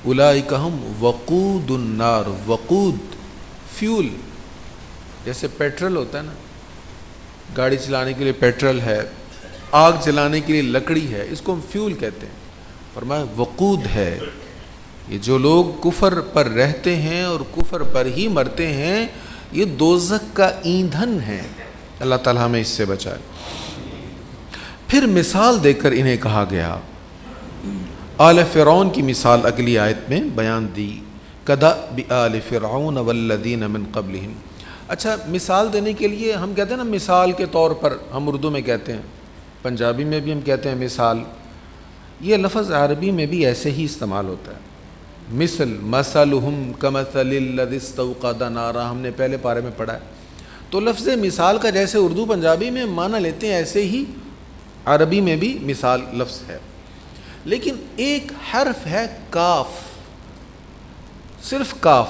اولئک ہم وقود النار، وقود فیول، جیسے پیٹرول ہوتا ہے نا، گاڑی چلانے کے لیے پیٹرول ہے، آگ جلانے کے لیے لکڑی ہے، اس کو ہم فیول کہتے ہیں۔ فرمایا وقود ہے، یہ جو لوگ کفر پر رہتے ہیں اور کفر پر ہی مرتے ہیں، یہ دوزخ کا ایندھن ہے۔ اللہ تعالیٰ ہمیں اس سے بچائے۔ پھر مثال دے کر انہیں کہا گیا، آل فرعون کی مثال اگلی آیت میں بیان دی، کدأب آل فرعون والذین من قبلہم۔ اچھا، مثال دینے کے لیے ہم کہتے ہیں نا مثال کے طور پر، ہم اردو میں کہتے ہیں، پنجابی میں بھی ہم کہتے ہیں مثال، یہ لفظ عربی میں بھی ایسے ہی استعمال ہوتا ہے۔ مثل، مثلہم کمثل الذی استوقد نارا، ہم نے پہلے پارے میں پڑھا ہے۔ تو لفظ مثال کا جیسے اردو پنجابی میں معنی لیتے ہیں، ایسے ہی عربی میں بھی مثال لفظ ہے، لیکن ایک حرف ہے کاف، صرف کاف،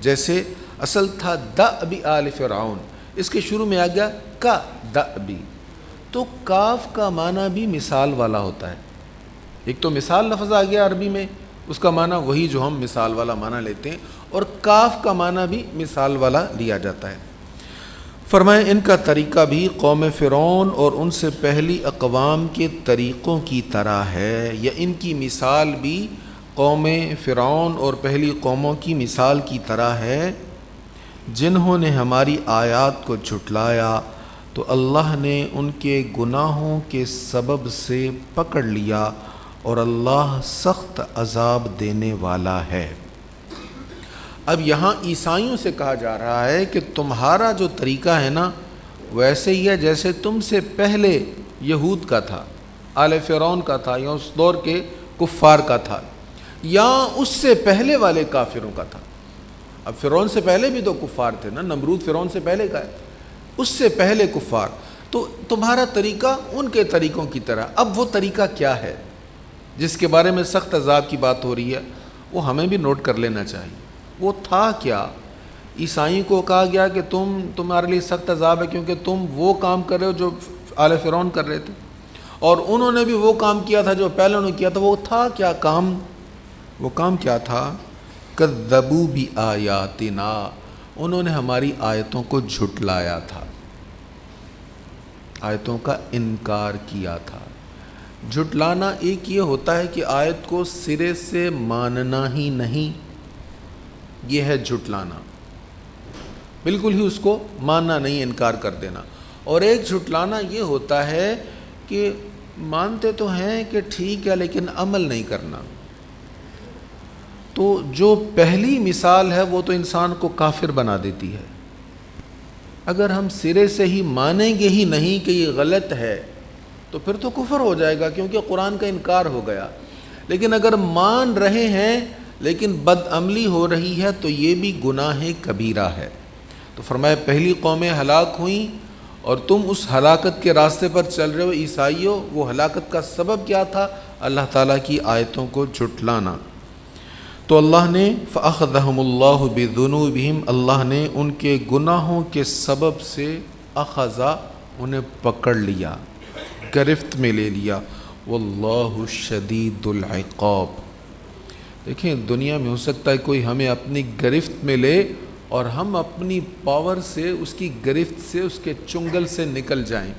جیسے اصل تھا دأب آل فرعون، اس کے شروع میں آ گیا کا دأبی، تو کاف کا معنی بھی مثال والا ہوتا ہے۔ ایک تو مثال لفظ آ گیا عربی میں، اس کا معنی وہی جو ہم مثال والا معنی لیتے ہیں، اور کاف کا معنی بھی مثال والا لیا جاتا ہے۔ فرمائیں ان کا طریقہ بھی قوم فرعون اور ان سے پہلی اقوام کے طریقوں کی طرح ہے، یا ان کی مثال بھی قوم فرعون اور پہلی قوموں کی مثال کی طرح ہے، جنہوں نے ہماری آیات کو جھٹلایا تو اللہ نے ان کے گناہوں کے سبب سے پکڑ لیا، اور اللہ سخت عذاب دینے والا ہے۔ اب یہاں عیسائیوں سے کہا جا رہا ہے کہ تمہارا جو طریقہ ہے نا وہ ایسے ہی ہے جیسے تم سے پہلے یہود کا تھا، آل فرعون کا تھا، یا اس دور کے کفار کا تھا، یا اس سے پہلے والے کافروں کا تھا۔ اب فرعون سے پہلے بھی تو کفار تھے نا، نمرود فرعون سے پہلے کا ہے، اس سے پہلے کفار، تو تمہارا طریقہ ان کے طریقوں کی طرح۔ اب وہ طریقہ کیا ہے جس کے بارے میں سخت عذاب کی بات ہو رہی ہے، وہ ہمیں بھی نوٹ کر لینا چاہیے۔ وہ تھا کیا؟ عیسائیوں کو کہا گیا کہ تمہارے لیے سخت عذاب ہے کیونکہ تم وہ کام کر رہے ہو جو آل فرعون کر رہے تھے، اور انہوں نے بھی وہ کام کیا تھا جو پہلے انہوں نے کیا تھا۔ وہ تھا کیا کام؟ وہ کام کیا تھا؟ کذبوا بآیاتنا، انہوں نے ہماری آیتوں کو جھٹلایا تھا، آیتوں کا انکار کیا تھا۔ جھٹلانا ایک یہ ہوتا ہے کہ آیت کو سرے سے ماننا ہی نہیں، یہ ہے جھٹلانا، بالکل ہی اس کو ماننا نہیں، انکار کر دینا۔ اور ایک جھٹلانا یہ ہوتا ہے کہ مانتے تو ہیں کہ ٹھیک ہے لیکن عمل نہیں کرنا۔ تو جو پہلی مثال ہے وہ تو انسان کو کافر بنا دیتی ہے۔ اگر ہم سرے سے ہی مانیں گے ہی نہیں کہ یہ غلط ہے تو پھر تو کفر ہو جائے گا، کیونکہ قرآن کا انکار ہو گیا۔ لیکن اگر مان رہے ہیں لیکن بد عملی ہو رہی ہے تو یہ بھی گناہ کبیرہ ہے۔ تو فرمایا پہلی قومیں ہلاک ہوئیں اور تم اس ہلاکت کے راستے پر چل رہے ہو عیسائیوں۔ وہ ہلاکت کا سبب کیا تھا؟ اللہ تعالیٰ کی آیتوں کو جھٹلانا۔ تو اللہ نے فَأَخَذَهُمُ اللَّهُ بِذُنُوبِهِمْ، اللہ نے ان کے گناہوں کے سبب سے اخذا، انہیں پکڑ لیا، گرفت میں لے لیا۔ واللہ شدید العقاب، دیکھیں دنیا میں ہو سکتا ہے کوئی ہمیں اپنی گرفت میں لے اور ہم اپنی پاور سے اس کی گرفت سے، اس کے چنگل سے نکل جائیں،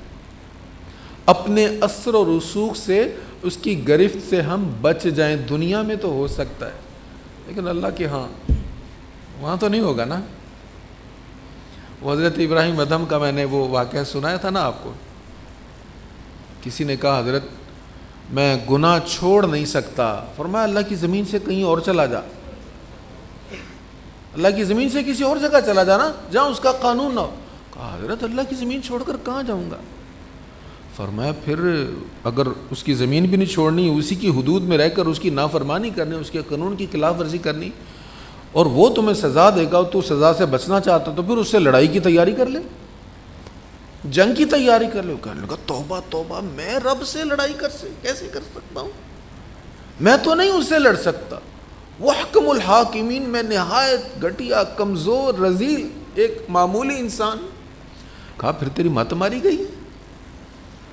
اپنے اثر و رسوخ سے اس کی گرفت سے ہم بچ جائیں۔ دنیا میں تو ہو سکتا ہے لیکن اللہ کے ہاں وہاں تو نہیں ہوگا نا۔ وہ حضرت ابراہیم ادھم کا میں نے وہ واقعہ سنایا تھا نا آپ کو، کسی نے کہا حضرت میں گناہ چھوڑ نہیں سکتا، فرمایا اللہ کی زمین سے کہیں اور چلا جا، اللہ کی زمین سے کسی اور جگہ چلا جانا جہاں اس کا قانون نہ ہو۔ کہا حضرت اللہ کی زمین چھوڑ کر کہاں جاؤں گا؟ فرمایا پھر اگر اس کی زمین بھی نہیں چھوڑنی، اسی کی حدود میں رہ کر اس کی نافرمانی کرنی، اس کے قانون کی خلاف ورزی کرنی، اور وہ تمہیں سزا دے گا، تو سزا سے بچنا چاہتا تو پھر اس سے لڑائی کی تیاری کر لے، جنگ کی تیاری کر لے۔ کہنے لگا توبہ توبہ، میں رب سے لڑائی کیسے کر سکتا ہوں؟ میں تو نہیں اس سے لڑ سکتا، وہ حکم الحاکمین، میں نہایت گھٹیا، کمزور، رذیل ایک معمولی انسان۔ کہا پھر تیری مت ماری گئی ہے؟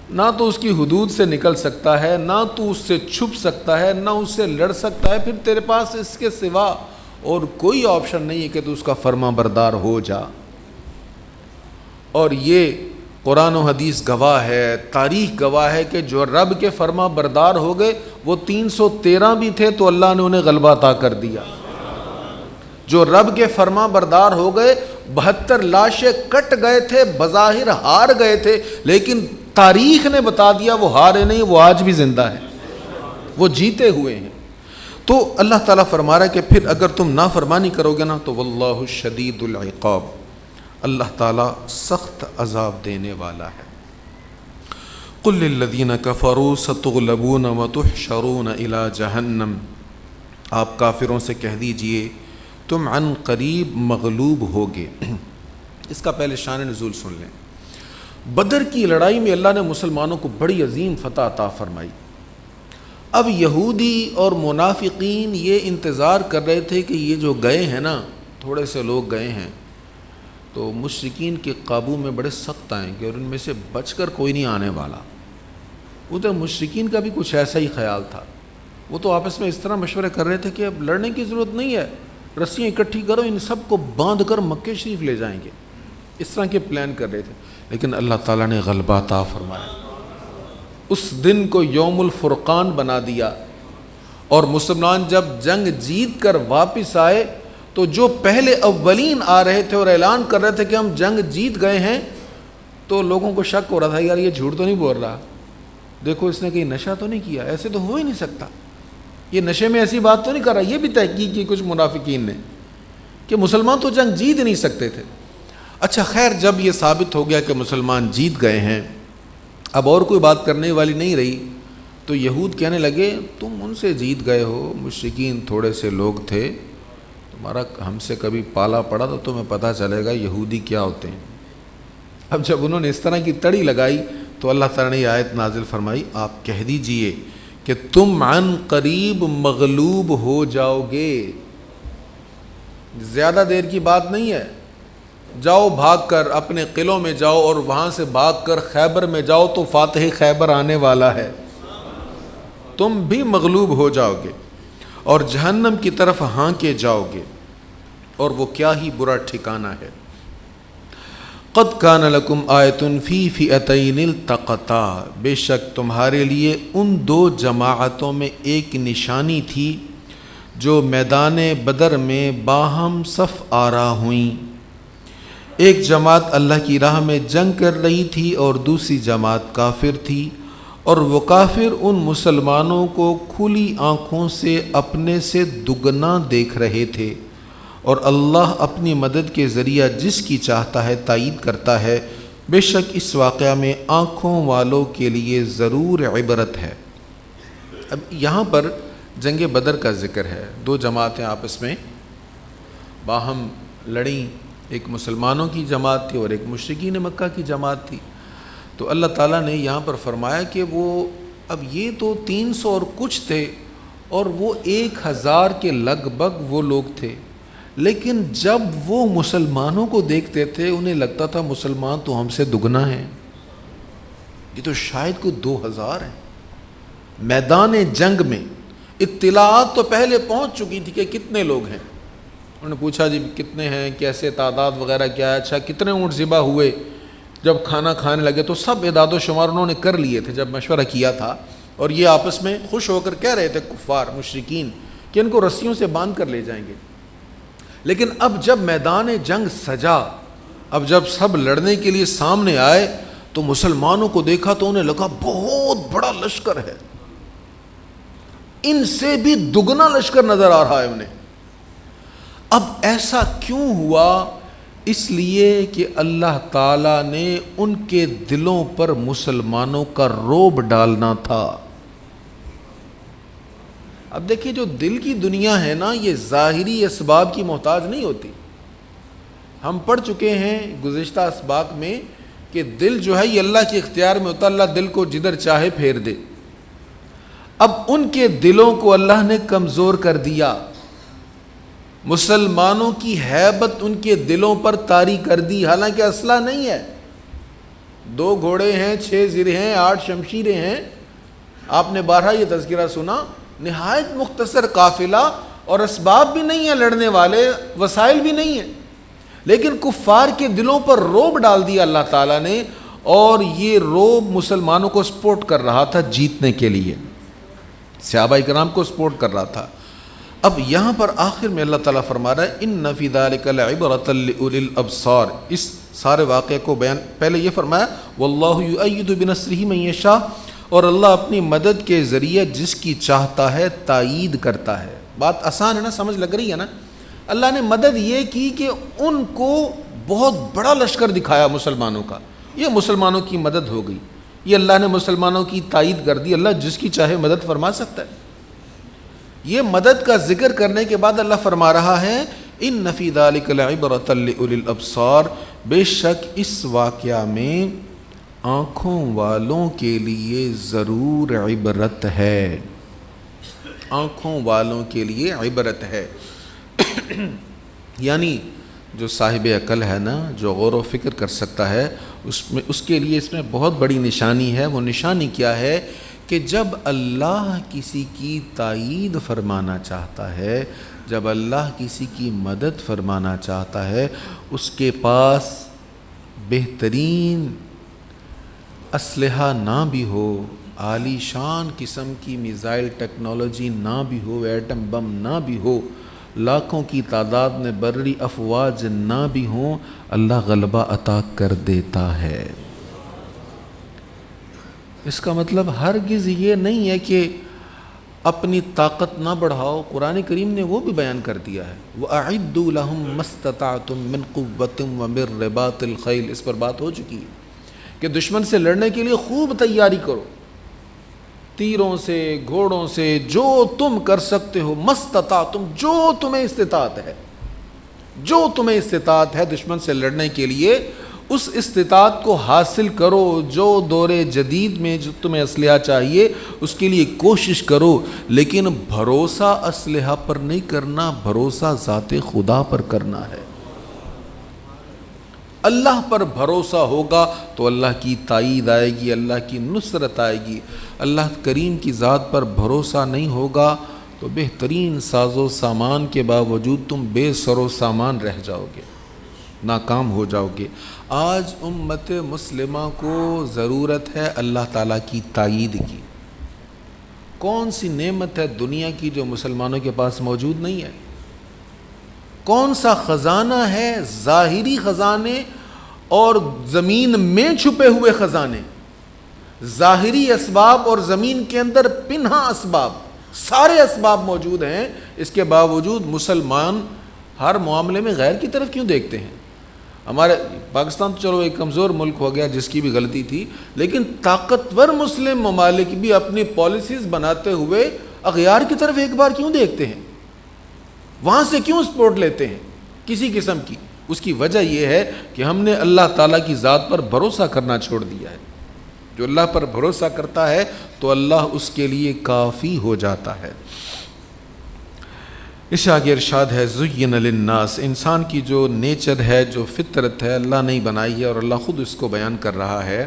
نہ تو اس کی حدود سے نکل سکتا ہے، نہ تو اس سے چھپ سکتا ہے، نہ اس سے لڑ سکتا ہے، پھر تیرے پاس اس کے سوا اور کوئی آپشن نہیں ہے کہ تو اس کا فرما بردار ہو جا۔ اور یہ قرآن و حدیث گواہ ہے، تاریخ گواہ ہے کہ جو رب کے فرما بردار ہو گئے وہ 313 بھی تھے تو اللہ نے انہیں غلبہ عطا کر دیا۔ جو رب کے فرما بردار ہو گئے 72 لاشیں کٹ گئے تھے، بظاہر ہار گئے تھے، لیکن تاریخ نے بتا دیا وہ ہارے نہیں، وہ آج بھی زندہ ہیں، وہ جیتے ہوئے ہیں۔ تو اللہ تعالیٰ فرما رہا ہے کہ پھر اگر تم نافرمانی کرو گے نا تو واللہ شدید العقاب، اللہ تعالیٰ سخت عذاب دینے والا ہے۔ قل للذین کفروا ستغلبون وتحشرون الی جہنم، آپ کافروں سے کہہ دیجئے تم عن قریب مغلوب ہوگے۔ اس کا پہلے شان نزول سن لیں۔ بدر کی لڑائی میں اللہ نے مسلمانوں کو بڑی عظیم فتح عطا فرمائی۔ اب یہودی اور منافقین یہ انتظار کر رہے تھے کہ یہ جو گئے ہیں نا، تھوڑے سے لوگ گئے ہیں تو مشرکین کے قابو میں بڑے سخت آئیں گے اور ان میں سے بچ کر کوئی نہیں آنے والا۔ ادھر مشرکین کا بھی کچھ ایسا ہی خیال تھا، وہ تو آپس میں اس طرح مشورے کر رہے تھے کہ اب لڑنے کی ضرورت نہیں ہے، رسیاں اکٹھی کرو، ان سب کو باندھ کر مکہ شریف لے جائیں گے، اس طرح کے پلان کر رہے تھے۔ لیکن اللہ تعالیٰ نے غلبہ عطا فرمایا، اس دن کو یوم الفرقان بنا دیا، اور مسلمان جب جنگ جیت کر واپس آئے تو جو پہلے اولین آ رہے تھے اور اعلان کر رہے تھے کہ ہم جنگ جیت گئے ہیں، تو لوگوں کو شک ہو رہا تھا یار یہ جھوٹ تو نہیں بول رہا، دیکھو اس نے کہیں نشہ تو نہیں کیا، ایسے تو ہو ہی نہیں سکتا، یہ نشے میں ایسی بات تو نہیں کر رہا۔ یہ بھی تحقیق کی کچھ منافقین نے کہ مسلمان تو جنگ جیت نہیں سکتے تھے۔ اچھا خیر، جب یہ ثابت ہو گیا کہ مسلمان جیت گئے ہیں، اب اور کوئی بات کرنے والی نہیں رہی، تو یہود کہنے لگے تم ان سے جیت گئے ہو، مشرکین تھوڑے سے لوگ تھے، تمہارا ہم سے کبھی پالا پڑا تو تمہیں پتہ چلے گا یہودی کیا ہوتے ہیں۔ اب جب انہوں نے اس طرح کی تڑی لگائی تو اللہ تعالیٰ نے یہ آیت نازل فرمائی، آپ کہہ دیجئے کہ تم عن قریب مغلوب ہو جاؤ گے، زیادہ دیر کی بات نہیں ہے، جاؤ بھاگ کر اپنے قلعوں میں جاؤ اور وہاں سے بھاگ کر خیبر میں جاؤ تو فاتح خیبر آنے والا ہے، تم بھی مغلوب ہو جاؤ گے اور جہنم کی طرف ہانکے جاؤ گے، اور وہ کیا ہی برا ٹھکانہ ہے۔ قد کان لکم آیۃ فی فئتین التقطا، بے شک تمہارے لیے ان دو جماعتوں میں ایک نشانی تھی جو میدان بدر میں باہم صف آرا ہوئیں۔ ایک جماعت اللہ کی راہ میں جنگ کر رہی تھی اور دوسری جماعت کافر تھی، اور وہ کافر ان مسلمانوں کو کھلی آنکھوں سے اپنے سے دگنا دیکھ رہے تھے، اور اللہ اپنی مدد کے ذریعہ جس کی چاہتا ہے تائید کرتا ہے، بے شک اس واقعہ میں آنکھوں والوں کے لیے ضرور عبرت ہے۔ اب یہاں پر جنگ بدر کا ذکر ہے، دو جماعتیں آپس میں باہم لڑیں، ایک مسلمانوں کی جماعت تھی اور ایک مشرکین مکہ کی جماعت تھی۔ تو اللہ تعالیٰ نے یہاں پر فرمایا کہ وہ اب یہ تو 300 اور کچھ تھے اور وہ 1000 کے لگ بھگ وہ لوگ تھے، لیکن جب وہ مسلمانوں کو دیکھتے تھے انہیں لگتا تھا مسلمان تو ہم سے دگنا ہیں، یہ تو شاید کوئی 2000 ہیں۔ میدان جنگ میں اطلاعات تو پہلے پہنچ چکی تھی کہ کتنے لوگ ہیں، انہوں نے پوچھا جی کتنے ہیں، کیسے تعداد وغیرہ کیا ہے، اچھا کتنے اونٹ ذبح ہوئے، جب کھانا کھانے لگے تو سب اعداد و شمار انہوں نے کر لیے تھے جب مشورہ کیا تھا، اور یہ آپس میں خوش ہو کر کہہ رہے تھے کفار مشرکین کہ ان کو رسیوں سے باندھ کر لے جائیں گے۔ لیکن اب جب میدان جنگ سجا، اب جب سب لڑنے کے لیے سامنے آئے تو مسلمانوں کو دیکھا تو انہیں لگا بہت بڑا لشکر ہے، ان سے بھی دگنا لشکر نظر آ رہا ہے انہیں۔ اب ایسا کیوں ہوا؟ اس لیے کہ اللہ تعالیٰ نے ان کے دلوں پر مسلمانوں کا رعب ڈالنا تھا۔ اب دیکھیے جو دل کی دنیا ہے نا، یہ ظاہری اسباب کی محتاج نہیں ہوتی۔ ہم پڑھ چکے ہیں گزشتہ اسباق میں کہ دل جو ہے یہ اللہ کے اختیار میں ہوتا، اللہ دل کو جدھر چاہے پھیر دے۔ اب ان کے دلوں کو اللہ نے کمزور کر دیا، مسلمانوں کی ہیبت ان کے دلوں پر طاری کر دی، حالانکہ اسلحہ نہیں ہے، 2 گھوڑے ہیں، 6 زرے ہیں، 8 شمشیریں ہیں. آپ نے 12 یہ تذکرہ سنا. نہایت مختصر قافلہ، اور اسباب بھی نہیں ہیں لڑنے والے، وسائل بھی نہیں ہیں، لیکن کفار کے دلوں پر رعب ڈال دیا اللہ تعالیٰ نے، اور یہ رعب مسلمانوں کو سپورٹ کر رہا تھا جیتنے کے لیے، صحابہ کرام کو سپورٹ کر رہا تھا. اب یہاں پر آخر میں اللہ تعالیٰ فرما رہا ہے ان فی ذلک لعبرۃ لأولی الابصار. اس سارے واقعے کو بیان پہلے یہ فرمایا واللہ یؤید بنصرہ من یشاء، اور اللہ اپنی مدد کے ذریعے جس کی چاہتا ہے تائید کرتا ہے. بات آسان ہے نا، سمجھ لگ رہی ہے نا. اللہ نے مدد یہ کی کہ ان کو بہت بڑا لشکر دکھایا مسلمانوں کا، یہ مسلمانوں کی مدد ہو گئی، یہ اللہ نے مسلمانوں کی تائید کر دی. اللہ جس کی چاہے مدد فرما سکتا ہے. یہ مدد کا ذکر کرنے کے بعد اللہ فرما رہا ہے ان فی ذلک لعبرۃ لأولی الابصار، بے شک اس واقعہ میں آنکھوں والوں کے لیے ضرور عبرت ہے، آنکھوں والوں کے لیے عبرت ہے. یعنی جو صاحب عقل ہے نا، جو غور و فکر کر سکتا ہے، اس کے لیے اس میں بہت بڑی نشانی ہے. وہ نشانی کیا ہے کہ جب اللہ کسی کی تائید فرمانا چاہتا ہے، جب اللہ کسی کی مدد فرمانا چاہتا ہے، اس کے پاس بہترین اسلحہ نہ بھی ہو، عالی شان قسم کی میزائل ٹیکنالوجی نہ بھی ہو، ایٹم بم نہ بھی ہو، لاکھوں کی تعداد میں بری افواج نہ بھی ہوں، اللہ غلبہ عطا کر دیتا ہے. اس کا مطلب ہرگز یہ نہیں ہے کہ اپنی طاقت نہ بڑھاؤ. قرآن کریم نے وہ بھی بیان کر دیا ہے وَأَعِدُّوا لَهُم مَّا اسْتَطَعْتُم مِّن قُوَّةٍ وَمِن رِّبَاطِ الْخَيْلِ. اس پر بات ہو چکی ہے کہ دشمن سے لڑنے کے لیے خوب تیاری کرو، تیروں سے، گھوڑوں سے، جو تم کر سکتے ہو، مَا اسْتَطَعْتُم، جو تمہیں استطاعت ہے، جو تمہیں استطاعت ہے دشمن سے لڑنے کے لیے، اس استطاعت کو حاصل کرو. جو دور جدید میں جو تمہیں اسلحہ چاہیے اس کے لیے کوشش کرو، لیکن بھروسہ اسلحہ پر نہیں کرنا، بھروسہ ذات خدا پر کرنا ہے. اللہ پر بھروسہ ہوگا تو اللہ کی تائید آئے گی، اللہ کی نصرت آئے گی. اللہ کریم کی ذات پر بھروسہ نہیں ہوگا تو بہترین ساز و سامان کے باوجود تم بے سر و سامان رہ جاؤ گے، ناکام ہو جاؤ گے. آج امت مسلمہ کو ضرورت ہے اللہ تعالیٰ کی تائید کی. کون سی نعمت ہے دنیا کی جو مسلمانوں کے پاس موجود نہیں ہے؟ کون سا خزانہ ہے، ظاہری خزانے اور زمین میں چھپے ہوئے خزانے، ظاہری اسباب اور زمین کے اندر پنہا اسباب، سارے اسباب موجود ہیں. اس کے باوجود مسلمان ہر معاملے میں غیر کی طرف کیوں دیکھتے ہیں؟ ہمارے پاکستان تو چلو ایک کمزور ملک ہو گیا جس کی بھی غلطی تھی، لیکن طاقتور مسلم ممالک بھی اپنی پالیسیز بناتے ہوئے اغیار کی طرف ایک بار کیوں دیکھتے ہیں؟ وہاں سے کیوں سپورٹ لیتے ہیں کسی قسم کی؟ اس کی وجہ یہ ہے کہ ہم نے اللہ تعالیٰ کی ذات پر بھروسہ کرنا چھوڑ دیا ہے. جو اللہ پر بھروسہ کرتا ہے تو اللہ اس کے لیے کافی ہو جاتا ہے. اس آگے ارشاد ہے زُيِّنَ لِلنَّاسِ، انسان کی جو نیچر ہے، جو فطرت ہے، اللہ نہیں بنائی ہے، اور اللہ خود اس کو بیان کر رہا ہے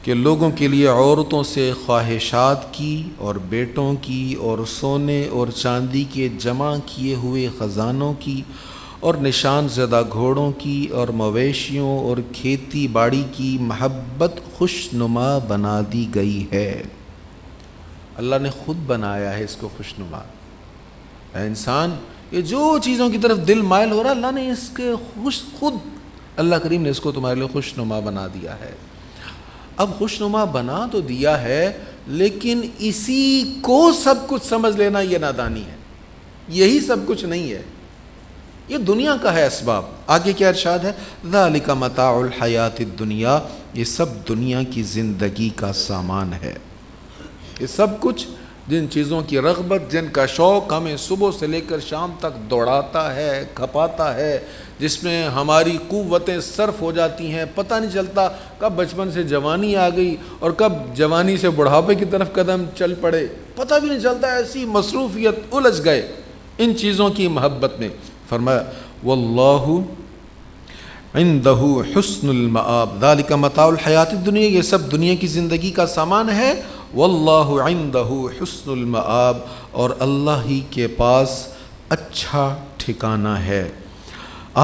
کہ لوگوں کے لیے عورتوں سے خواہشات کی اور بیٹوں کی اور سونے اور چاندی کے جمع کیے ہوئے خزانوں کی اور نشان زدہ گھوڑوں کی اور مویشیوں اور کھیتی باڑی کی محبت خوشنما بنا دی گئی ہے. اللہ نے خود بنایا ہے اس کو خوشنما. اے انسان، یہ جو چیزوں کی طرف دل مائل ہو رہا ہے، اللہ نے اس کے خود اللہ کریم نے اس کو تمہارے لیے خوشنما بنا دیا ہے. اب خوشنما بنا تو دیا ہے، لیکن اسی کو سب کچھ سمجھ لینا یہ نادانی ہے. یہی سب کچھ نہیں ہے، یہ دنیا کا ہے اسباب. آگے کیا ارشاد ہے؟ ذالک متاع الحیات الدنیا، یہ سب دنیا کی زندگی کا سامان ہے. یہ سب کچھ جن چیزوں کی رغبت، جن کا شوق ہمیں صبح سے لے کر شام تک دوڑاتا ہے، کھپاتا ہے، جس میں ہماری قوتیں صرف ہو جاتی ہیں، پتہ نہیں چلتا کب بچپن سے جوانی آ گئی اور کب جوانی سے بڑھاپے کی طرف قدم چل پڑے، پتہ بھی نہیں چلتا. ایسی مصروفیت الجھ گئے ان چیزوں کی محبت میں. فرمایا واللہ عندہ حسن المآب ذالک متاع الحیات الدنیا، یہ سب دنیا کی زندگی کا سامان ہے، واللہ عندہ حسن المآب، اور اللہ ہی کے پاس اچھا ٹھکانہ ہے۔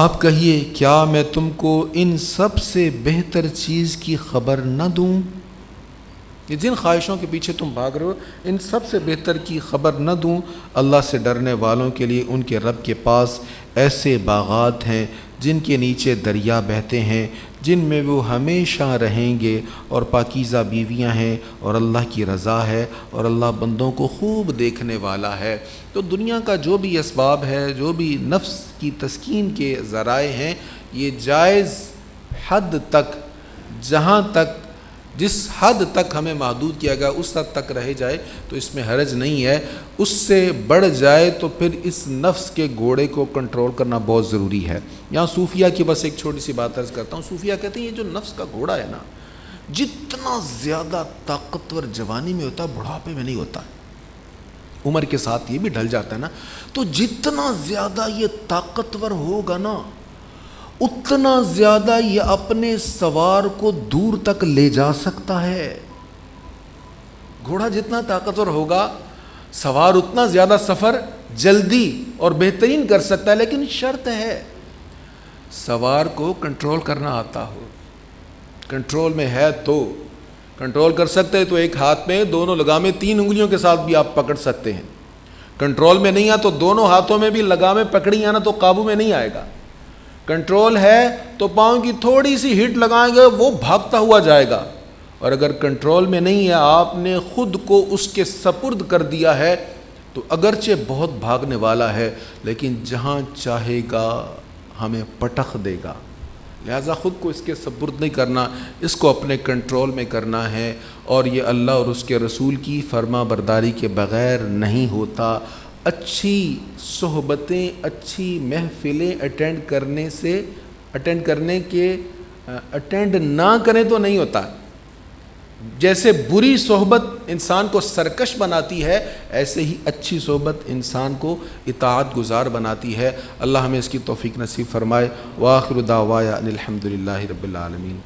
آپ کہیے کیا میں تم کو ان سب سے بہتر چیز کی خبر نہ دوں؟ کہ جن خواہشوں کے پیچھے تم بھاگ رہے ہو ان سب سے بہتر کی خبر نہ دوں؟ اللہ سے ڈرنے والوں کے لیے ان کے رب کے پاس ایسے باغات ہیں جن کے نیچے دریا بہتے ہیں، جن میں وہ ہمیشہ رہیں گے، اور پاکیزہ بیویاں ہیں، اور اللہ کی رضا ہے، اور اللہ بندوں کو خوب دیکھنے والا ہے۔ تو دنیا کا جو بھی اسباب ہے، جو بھی نفس کی تسکین کے ذرائع ہیں، یہ جائز حد تک، جہاں تک جس حد تک ہمیں محدود کیا گیا اس حد تک رہ جائے تو اس میں حرج نہیں ہے۔ اس سے بڑھ جائے تو پھر اس نفس کے گھوڑے کو کنٹرول کرنا بہت ضروری ہے۔ یہاں صوفیہ کی بس ایک چھوٹی سی بات عرض کرتا ہوں۔ صوفیہ کہتے ہیں یہ جو نفس کا گھوڑا ہے نا، جتنا زیادہ طاقتور جوانی میں ہوتا ہے بڑھاپے میں نہیں ہوتا، عمر کے ساتھ یہ بھی ڈھل جاتا ہے نا، تو جتنا زیادہ یہ طاقتور ہوگا نا اتنا زیادہ یہ اپنے سوار کو دور تک لے جا سکتا ہے۔ گھوڑا جتنا طاقتور ہوگا سوار اتنا زیادہ سفر جلدی اور بہترین کر سکتا ہے، لیکن شرط ہے سوار کو کنٹرول کرنا آتا ہو۔ کنٹرول میں ہے تو کنٹرول کر سکتے ہیں تو ایک ہاتھ میں دونوں لگامیں 3 انگلیوں کے ساتھ بھی آپ پکڑ سکتے ہیں۔ کنٹرول میں نہیں آ تو دونوں ہاتھوں میں بھی لگامیں پکڑی آنا تو قابو میں نہیں آئے گا۔ کنٹرول ہے تو پاؤں کی تھوڑی سی ہٹ لگائیں گے وہ بھاگتا ہوا جائے گا، اور اگر کنٹرول میں نہیں ہے آپ نے خود کو اس کے سپرد کر دیا ہے تو اگرچہ بہت بھاگنے والا ہے لیکن جہاں چاہے گا ہمیں پٹخ دے گا۔ لہٰذا خود کو اس کے سپرد نہیں کرنا، اس کو اپنے کنٹرول میں کرنا ہے، اور یہ اللہ اور اس کے رسول کی فرما برداری کے بغیر نہیں ہوتا۔ اچھی صحبتیں، اچھی محفلیں اٹینڈ نہ کریں تو نہیں ہوتا۔ جیسے بری صحبت انسان کو سرکش بناتی ہے، ایسے ہی اچھی صحبت انسان کو اطاعت گزار بناتی ہے۔ اللہ ہمیں اس کی توفیق نصیب فرمائے۔ وآخر دعوایا ان الحمد للہ رب العالمین۔